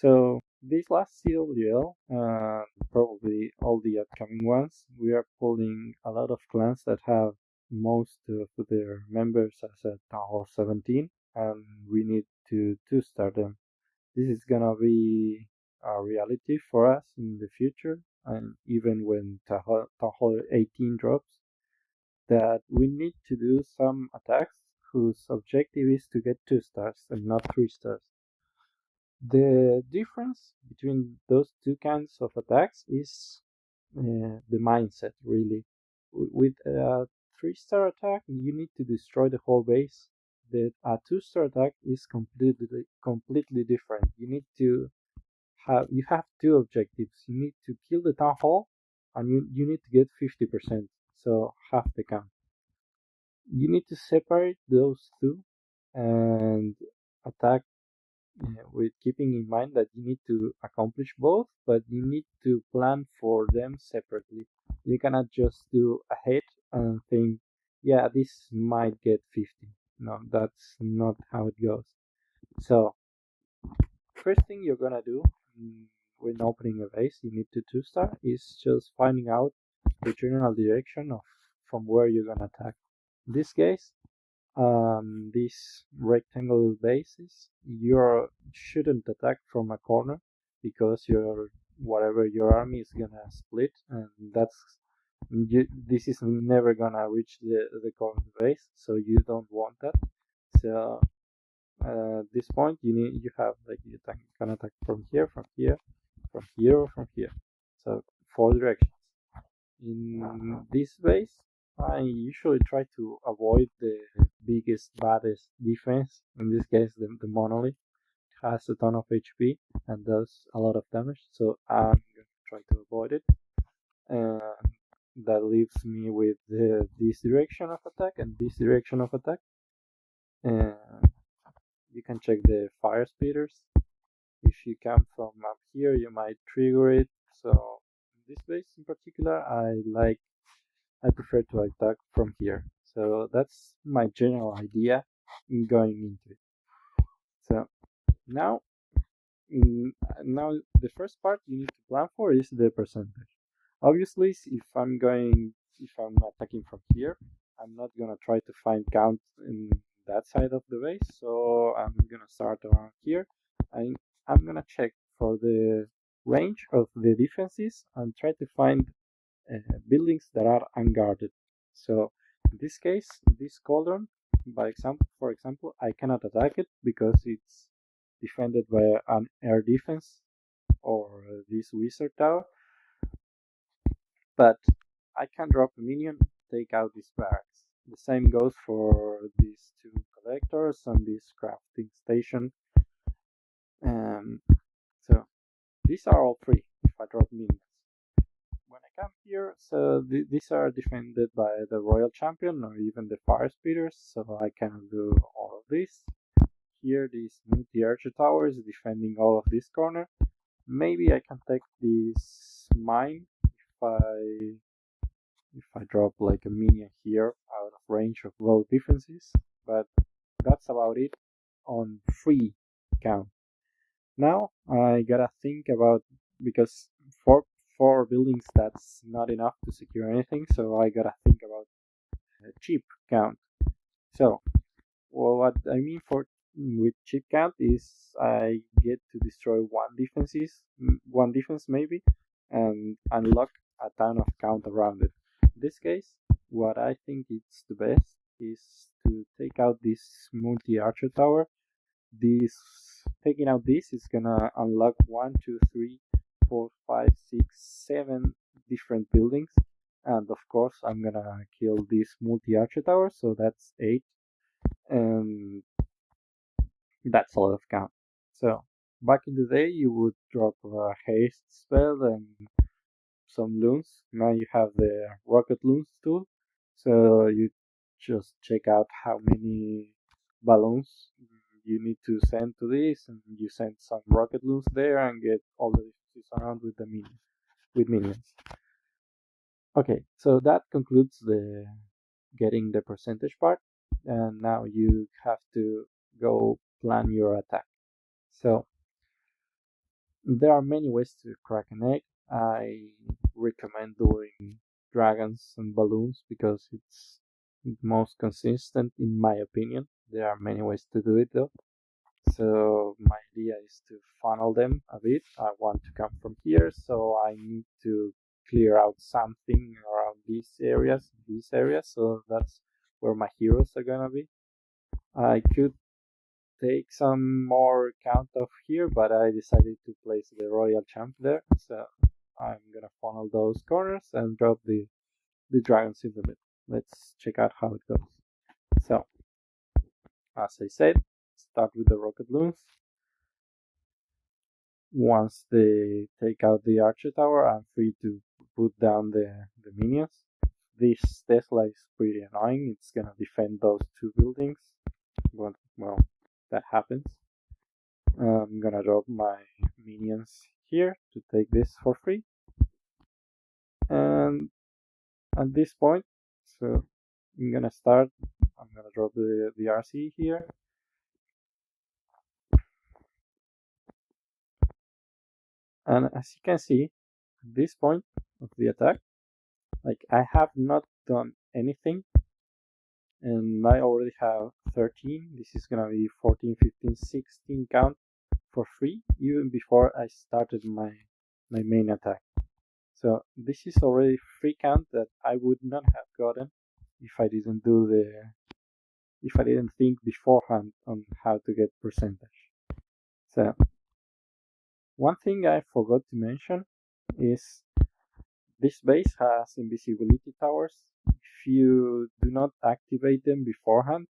So this last CWL, and probably all the upcoming ones, we are pulling a lot of clans that have most of their members as a Town Hall 17, and we need to two-star them. This is gonna be a reality for us in the future, and even when Town Hall 18 drops, that we need to do some attacks whose objective is to get 2 stars and not 3 stars. The difference between those two kinds of attacks is the mindset, really. With a 3-star attack, you need to destroy the whole base. A 2-star attack is completely different. You have two objectives. You need to kill the town hall, and you need to get 50%, so half the count. You need to separate those two and attack with keeping in mind that you need to accomplish both, but you need to plan for them separately. You cannot just do a hit and think, yeah, this might get 50. No, that's not how it goes. So, first thing you're gonna do when opening a base, you need to 2-star, is just finding out the general direction of from where you're gonna attack. In this case, these rectangle bases, you shouldn't attack from a corner because whatever your army is gonna split, and this is never gonna reach the corner base, so you don't want that. So at this point, you have like you can attack from here, from here, from here, or from here. So 4 directions. In this base, I usually try to avoid the biggest, baddest defense. In this case, the monolith has a ton of HP and does a lot of damage, so I'm gonna try to avoid it. And that leaves me with this direction of attack and this direction of attack. And you can check the fire speeders. If you come from up here, you might trigger it. So in this base in particular, I prefer to attack from here. So that's my general idea in going into it. So now, now the first part you need to plan for is the percentage. Obviously, if I'm attacking from here, I'm not gonna try to find count in that side of the base. So I'm gonna start around here, and I'm gonna check for the range of the defenses and try to find buildings that are unguarded. So in this case, this cauldron, for example, I cannot attack it because it's defended by an air defense or this wizard tower. But I can drop a minion, take out this barracks. The same goes for these two collectors and this crafting station. So these are all free if I drop minions. When I come here, so these are defended by the Royal Champion or even the Fire Speeders, so I can do all of this. Here, this multi-archer tower is defending all of this corner. Maybe I can take this mine if I drop like a minion here out of range of both defenses, but that's about it on free count. Now I gotta think about, because four buildings that's not enough to secure anything, so I gotta think about a cheap count. So, well, what I mean with cheap count is I get to destroy one defense maybe, and unlock a ton of count around it. In this case, what I think is the best is to take out this multi-archer tower. This Taking out this is gonna unlock 1, 2, 3, 4, 5, 6, 7 different buildings, and of course I'm gonna kill this multi-archer tower, so that's 8, and that's a lot of count. So back in the day, you would drop a haste spell and some loons. Now you have the rocket loons tool, so you just check out how many balloons you need to send to this, and you send some rocket loons there and get all the defenses around with minions. Okay, so that concludes the getting the percentage part, and now you have to go plan your attack. So There are many ways to crack an egg. I recommend doing dragons and balloons because it's most consistent in my opinion. There are many ways to do it though. So my idea is to funnel them a bit. I want to come from here, so I need to clear out something around these areas, so that's where my heroes are gonna be. I could take some more count off here, but I decided to place the Royal Champ there, so I'm gonna funnel those corners and drop the dragons in the middle. Let's check out how it goes. So, as I said, start with the rocket balloons. Once they take out the archer tower, I'm free to put down the minions. This Tesla is pretty annoying. It's gonna defend those two buildings. But, well, that happens. I'm gonna drop my minions here to take this for free. And at this point, so I'm gonna drop the RC here. And as you can see, at this point of the attack, like I have not done anything, and I already have 13. This is gonna be 14, 15, 16 count for free, even before I started my main attack. So this is already free count that I would not have gotten if I didn't think beforehand on how to get percentage. So one thing I forgot to mention is this base has invisibility towers. If you do not activate them beforehand,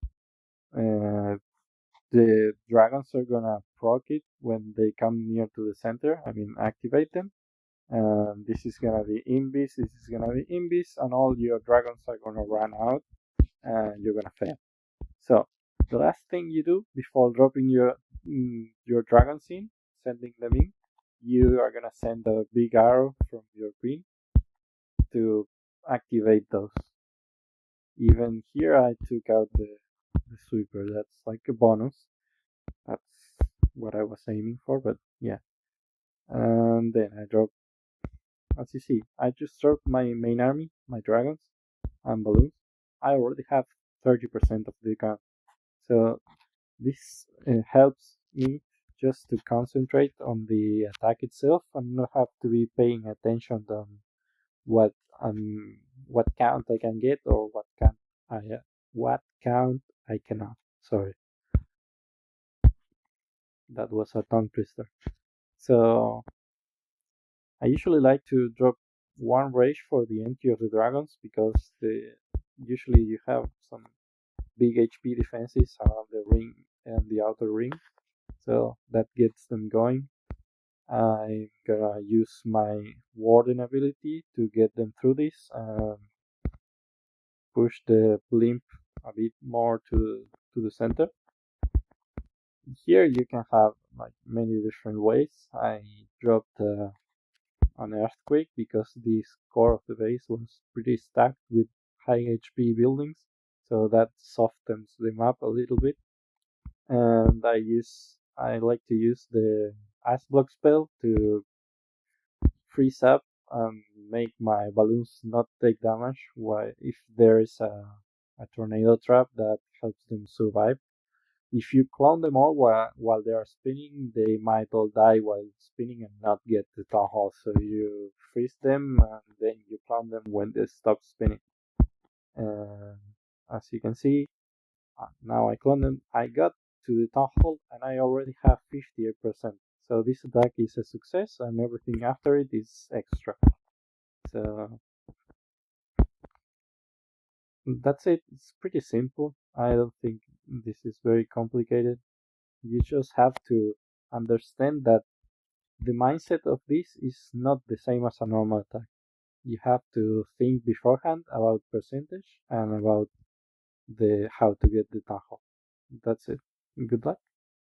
the dragons are gonna proc it when they come near to the center. I mean, activate them. This is gonna be invis, this is gonna be invis, and all your dragons are gonna run out, and you're gonna fail. So the last thing you do before dropping your dragons in, sending them in, you are gonna send a big arrow from your queen to activate those. Even here I took out the sweeper, that's like a bonus. That's what I was aiming for, but yeah. And then I drop, as you see, I just dropped my main army, my dragons and balloons. I already have 30% of the count. So this helps me just to concentrate on the attack itself and not have to be paying attention on what count I can get or what count I cannot. Sorry, that was a tongue twister. So I usually like to drop one rage for the entry of the dragons because usually you have some big HP defenses around the ring and the outer ring, so that gets them going. I'm gonna use my warden ability to get them through this and push the blimp a bit more to the center. Here you can have like many different ways. I dropped an earthquake because this core of the base was pretty stacked with high HP buildings, so that softens them up a little bit. And I like to use the ice block spell to freeze up and make my balloons not take damage if there is a tornado trap that helps them survive. If you clone them all while they are spinning, they might all die while spinning and not get the town hall. So you freeze them and then you clone them when they stop spinning. As you can see, now I clone them. I got to the town hall and I already have 58%. So this attack is a success and everything after it is extra. So that's it. It's pretty simple. I don't think this is very complicated. You just have to understand that the mindset of this is not the same as a normal attack. You have to think beforehand about percentage and about how to get the town hall. That's it. Good luck.